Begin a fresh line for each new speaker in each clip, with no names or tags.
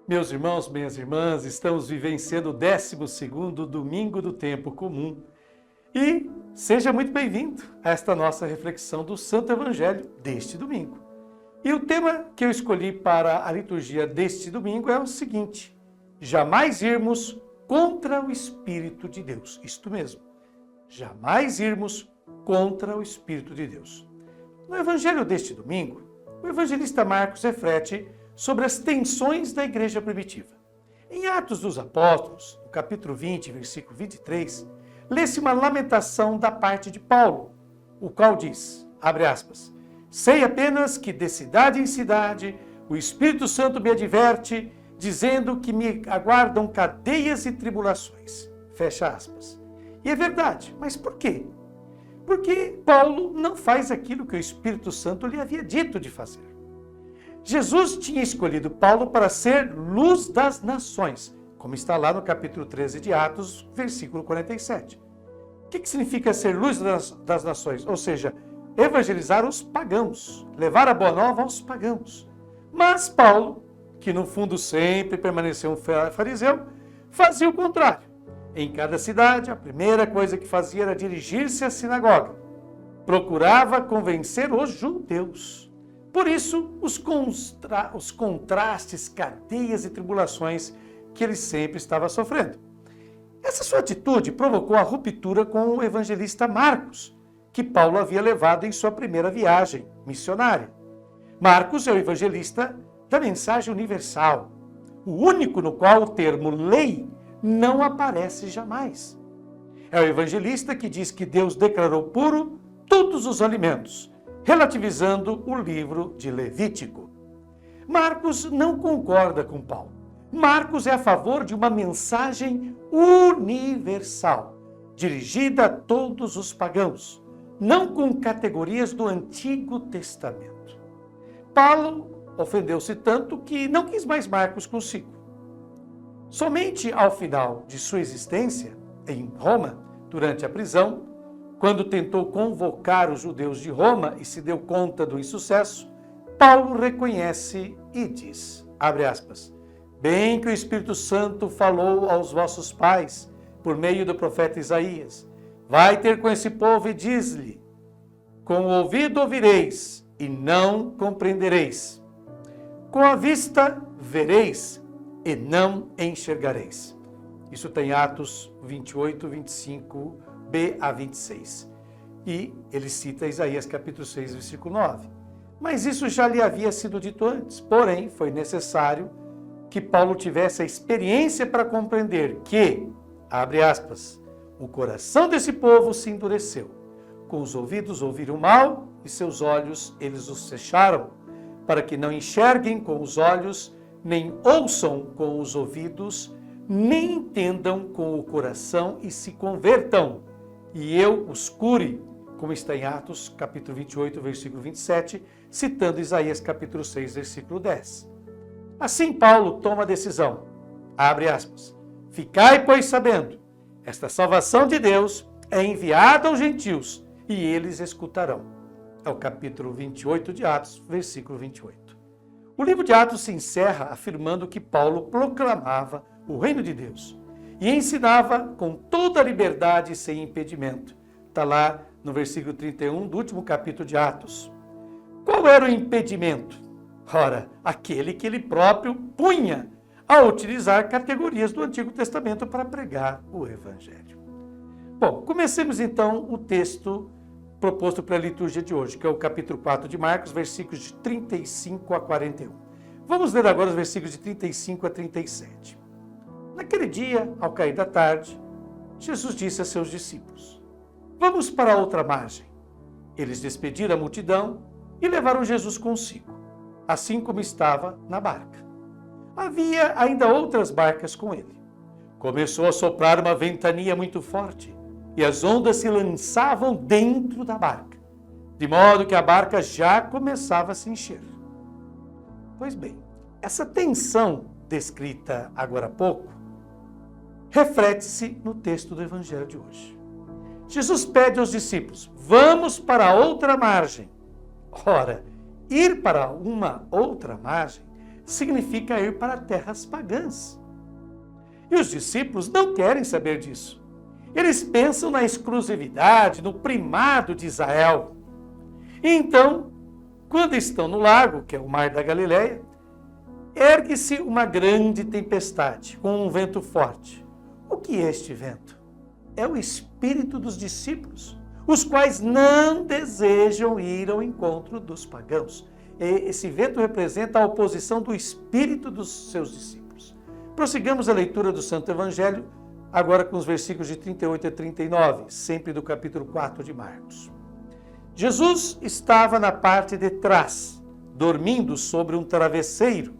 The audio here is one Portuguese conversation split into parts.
Meus irmãos, minhas irmãs, estamos vivenciando o 12º domingo do tempo comum. E seja muito bem-vindo a esta nossa reflexão do Santo Evangelho deste domingo. E o tema que eu escolhi para a liturgia deste domingo é o seguinte: jamais irmos contra o Espírito de Deus. Isto mesmo, jamais irmos contra o Espírito de Deus. No Evangelho deste domingo, o evangelista Marcos reflete sobre as tensões da igreja primitiva. Em Atos dos Apóstolos, no capítulo 20, versículo 23, lê-se uma lamentação da parte de Paulo, o qual diz, abre aspas, sei apenas que de cidade em cidade o Espírito Santo me adverte, dizendo que me aguardam cadeias e tribulações. Fecha aspas. E é verdade, mas por quê? Porque Paulo não faz aquilo que o Espírito Santo lhe havia dito de fazer. Jesus tinha escolhido Paulo para ser luz das nações, como está lá no capítulo 13 de Atos, versículo 47. O que significa ser luz das nações? Ou seja, evangelizar os pagãos, levar a boa nova aos pagãos. Mas Paulo, que no fundo sempre permaneceu um fariseu, fazia o contrário. Em cada cidade, a primeira coisa que fazia era dirigir-se à sinagoga. Procurava convencer os judeus. Por isso, os contrastes, cadeias e tribulações que ele sempre estava sofrendo. Essa sua atitude provocou a ruptura com o evangelista Marcos, que Paulo havia levado em sua primeira viagem missionária. Marcos é o evangelista da mensagem universal, o único no qual o termo lei não aparece jamais. É o evangelista que diz que Deus declarou puro todos os alimentos, relativizando o livro de Levítico. Marcos não concorda com Paulo. Marcos é a favor de uma mensagem universal, dirigida a todos os pagãos, não com categorias do Antigo Testamento. Paulo ofendeu-se tanto que não quis mais Marcos consigo. Somente ao final de sua existência, em Roma, durante a prisão, quando tentou convocar os judeus de Roma e se deu conta do insucesso, Paulo reconhece e diz, abre aspas, bem que o Espírito Santo falou aos vossos pais, por meio do profeta Isaías, vai ter com esse povo e diz-lhe, com o ouvido ouvireis e não compreendereis, com a vista vereis e não enxergareis. Isso tem Atos 28, 25b a 26. E ele cita Isaías capítulo 6, versículo 9. Mas isso já lhe havia sido dito antes. Porém, foi necessário que Paulo tivesse a experiência para compreender que, abre aspas, o coração desse povo se endureceu. Com os ouvidos ouviram mal e seus olhos eles os fecharam, para que não enxerguem com os olhos, nem ouçam com os ouvidos, nem entendam com o coração e se convertam, e eu os cure, como está em Atos, capítulo 28, versículo 27, citando Isaías, capítulo 6, versículo 10. Assim, Paulo toma a decisão, abre aspas, ficai, pois, sabendo, esta salvação de Deus é enviada aos gentios, e eles escutarão. É o capítulo 28 de Atos, versículo 28. O livro de Atos se encerra afirmando que Paulo proclamava o reino de Deus e ensinava com toda a liberdade e sem impedimento. Está lá no versículo 31 do último capítulo de Atos. Qual era o impedimento? Ora, aquele que ele próprio punha ao utilizar categorias do Antigo Testamento para pregar o Evangelho. Bom, comecemos então o texto proposto para a liturgia de hoje, que é o capítulo 4 de Marcos, versículos de 35 a 41. Vamos ler agora os versículos de 35 a 37. Naquele dia, ao cair da tarde, Jesus disse a seus discípulos, vamos para a outra margem. Eles despediram a multidão e levaram Jesus consigo, assim como estava na barca. Havia ainda outras barcas com ele. Começou a soprar uma ventania muito forte e as ondas se lançavam dentro da barca, de modo que a barca já começava a se encher. Pois bem, essa tensão descrita agora há pouco reflete-se no texto do Evangelho de hoje. Jesus pede aos discípulos, vamos para a outra margem. Ora, ir para uma outra margem significa ir para terras pagãs. E os discípulos não querem saber disso. Eles pensam na exclusividade, no primado de Israel. E então, quando estão no lago, que é o Mar da Galileia, ergue-se uma grande tempestade, com um vento forte. O que é este vento? É o espírito dos discípulos, os quais não desejam ir ao encontro dos pagãos. Esse vento representa a oposição do espírito dos seus discípulos. Prossigamos a leitura do Santo Evangelho, agora com os versículos de 38 a 39, sempre do capítulo 4 de Marcos. Jesus estava na parte de trás, dormindo sobre um travesseiro.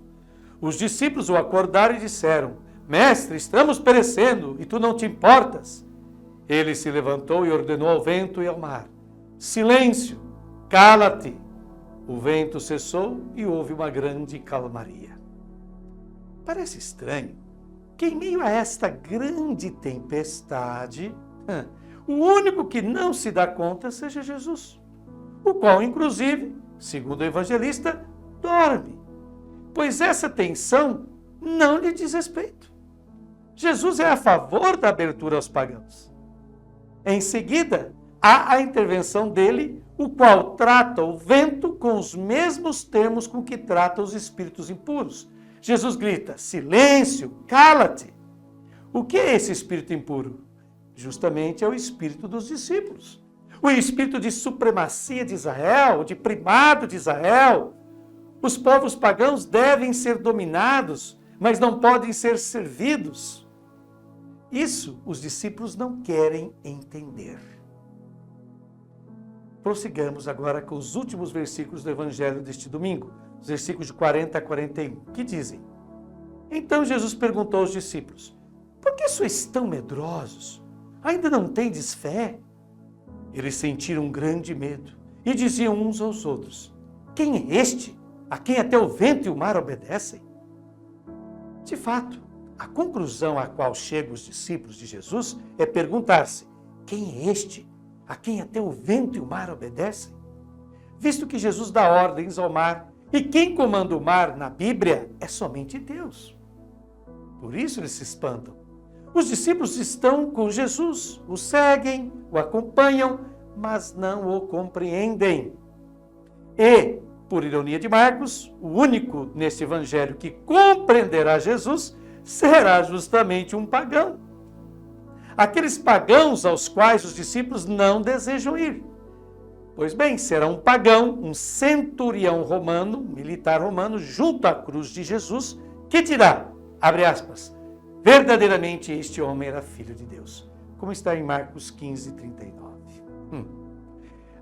Os discípulos o acordaram e disseram: Mestre, estamos perecendo e tu não te importas. Ele se levantou e ordenou ao vento e ao mar: Silêncio, cala-te. O vento cessou e houve uma grande calmaria. Parece estranho que em meio a esta grande tempestade, o único que não se dá conta seja Jesus, o qual, inclusive, segundo o evangelista, dorme, pois essa tensão não lhe diz respeito. Jesus é a favor da abertura aos pagãos. Em seguida, há a intervenção dele, o qual trata o vento com os mesmos termos com que trata os espíritos impuros. Jesus grita: silêncio, cala-te. O que é esse espírito impuro? Justamente é o espírito dos discípulos. O espírito de supremacia de Israel, de primado de Israel. Os povos pagãos devem ser dominados, mas não podem ser servidos. Isso os discípulos não querem entender. Prossigamos agora com os últimos versículos do Evangelho deste domingo, os versículos de 40 a 41, que dizem: Então Jesus perguntou aos discípulos: Por que sois tão medrosos? Ainda não tendes fé? Eles sentiram um grande medo e diziam uns aos outros: Quem é este, a quem até o vento e o mar obedecem? De fato, a conclusão a qual chegam os discípulos de Jesus é perguntar-se: Quem é este, a quem até o vento e o mar obedecem? Visto que Jesus dá ordens ao mar, e quem comanda o mar na Bíblia é somente Deus. Por isso eles se espantam. Os discípulos estão com Jesus, o seguem, o acompanham, mas não o compreendem. E, por ironia de Marcos, o único neste evangelho que compreenderá Jesus será justamente um pagão. Aqueles pagãos aos quais os discípulos não desejam ir. Pois bem, será um pagão, um centurião romano, um militar romano, junto à cruz de Jesus, que dirá, abre aspas, verdadeiramente este homem era filho de Deus, como está em Marcos 15, 39.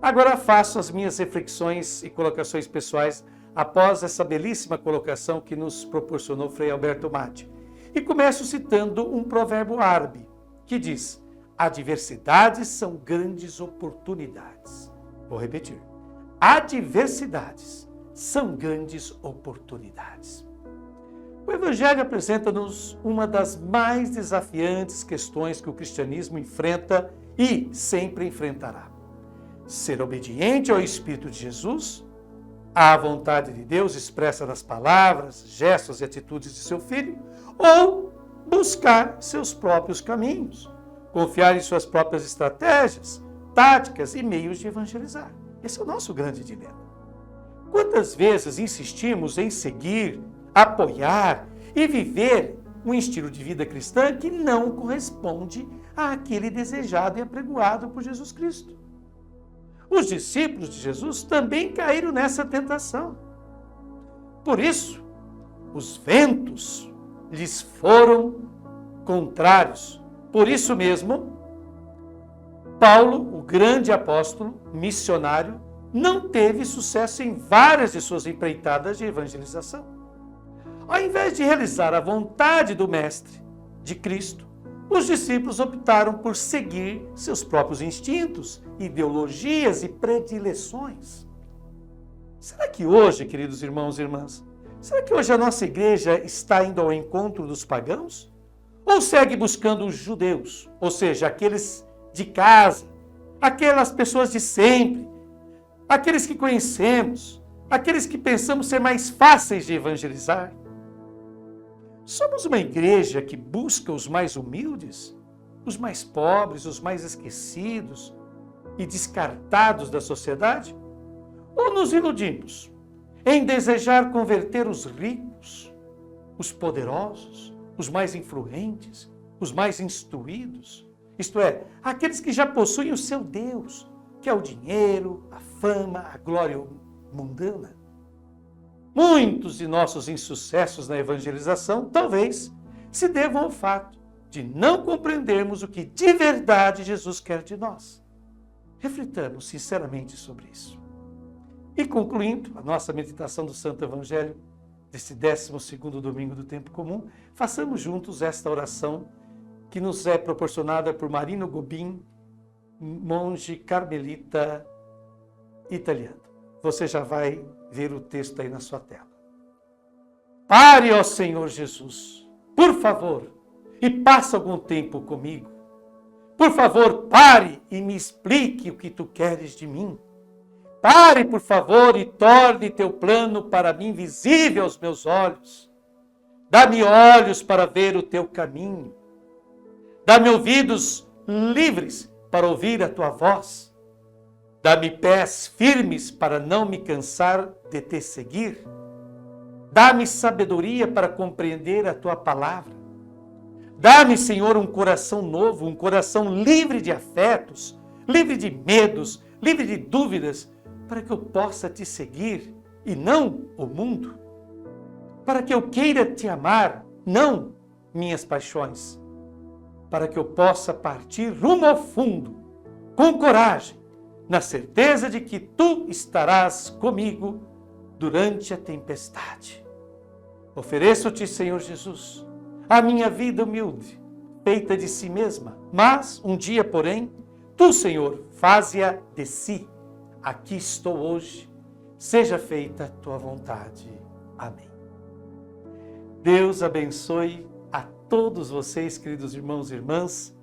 Agora faço as minhas reflexões e colocações pessoais após essa belíssima colocação que nos proporcionou Frei Alberto Matti. E começo citando um provérbio árabe, que diz: adversidades são grandes oportunidades. Vou repetir. Adversidades são grandes oportunidades. O Evangelho apresenta-nos uma das mais desafiantes questões que o cristianismo enfrenta e sempre enfrentará. Ser obediente ao Espírito de Jesus, à vontade de Deus expressa nas palavras, gestos e atitudes de seu Filho, ou buscar seus próprios caminhos, confiar em suas próprias estratégias, táticas e meios de evangelizar. Esse é o nosso grande dilema. Quantas vezes insistimos em seguir, apoiar e viver um estilo de vida cristã que não corresponde àquele desejado e apregoado por Jesus Cristo? Os discípulos de Jesus também caíram nessa tentação. Por isso, os ventos lhes foram contrários. Por isso mesmo, Paulo, o grande apóstolo, missionário, não teve sucesso em várias de suas empreitadas de evangelização. Ao invés de realizar a vontade do Mestre, de Cristo, os discípulos optaram por seguir seus próprios instintos, ideologias e predileções. Será que hoje, queridos irmãos e irmãs, será que hoje a nossa igreja está indo ao encontro dos pagãos? Ou segue buscando os judeus, ou seja, aqueles de casa, aquelas pessoas de sempre, aqueles que conhecemos, aqueles que pensamos ser mais fáceis de evangelizar. Somos uma igreja que busca os mais humildes, os mais pobres, os mais esquecidos e descartados da sociedade? Ou nos iludimos em desejar converter os ricos, os poderosos, os mais influentes, os mais instruídos, isto é, aqueles que já possuem o seu Deus, que é o dinheiro, a fama, a glória mundana? Muitos de nossos insucessos na evangelização talvez se devam ao fato de não compreendermos o que de verdade Jesus quer de nós. Reflitamos sinceramente sobre isso. E concluindo a nossa meditação do Santo Evangelho, deste 12º domingo do tempo comum, façamos juntos esta oração que nos é proporcionada por Marino Gobin, monge carmelita italiano. Você já vai ver o texto aí na sua tela. Pare, ó Senhor Jesus, por favor, e passe algum tempo comigo. Por favor, pare e me explique o que tu queres de mim. Pare, por favor, e torne teu plano para mim visível aos meus olhos. Dá-me olhos para ver o teu caminho. Dá-me ouvidos livres para ouvir a tua voz. Dá-me pés firmes para não me cansar de te seguir. Dá-me sabedoria para compreender a tua palavra. Dá-me, Senhor, um coração novo, um coração livre de afetos, livre de medos, livre de dúvidas, para que eu possa te seguir e não o mundo. Para que eu queira te amar, não minhas paixões. Para que eu possa partir rumo ao fundo, com coragem, na certeza de que tu estarás comigo durante a tempestade. Ofereço-te, Senhor Jesus, a minha vida humilde, feita de si mesma, mas um dia, porém, tu, Senhor, faze-a de si. Aqui estou hoje, seja feita a tua vontade. Amém. Deus abençoe a todos vocês, queridos irmãos e irmãs.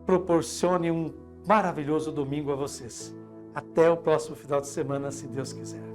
Proporcione um maravilhoso domingo a vocês. Até o próximo final de semana, se Deus quiser.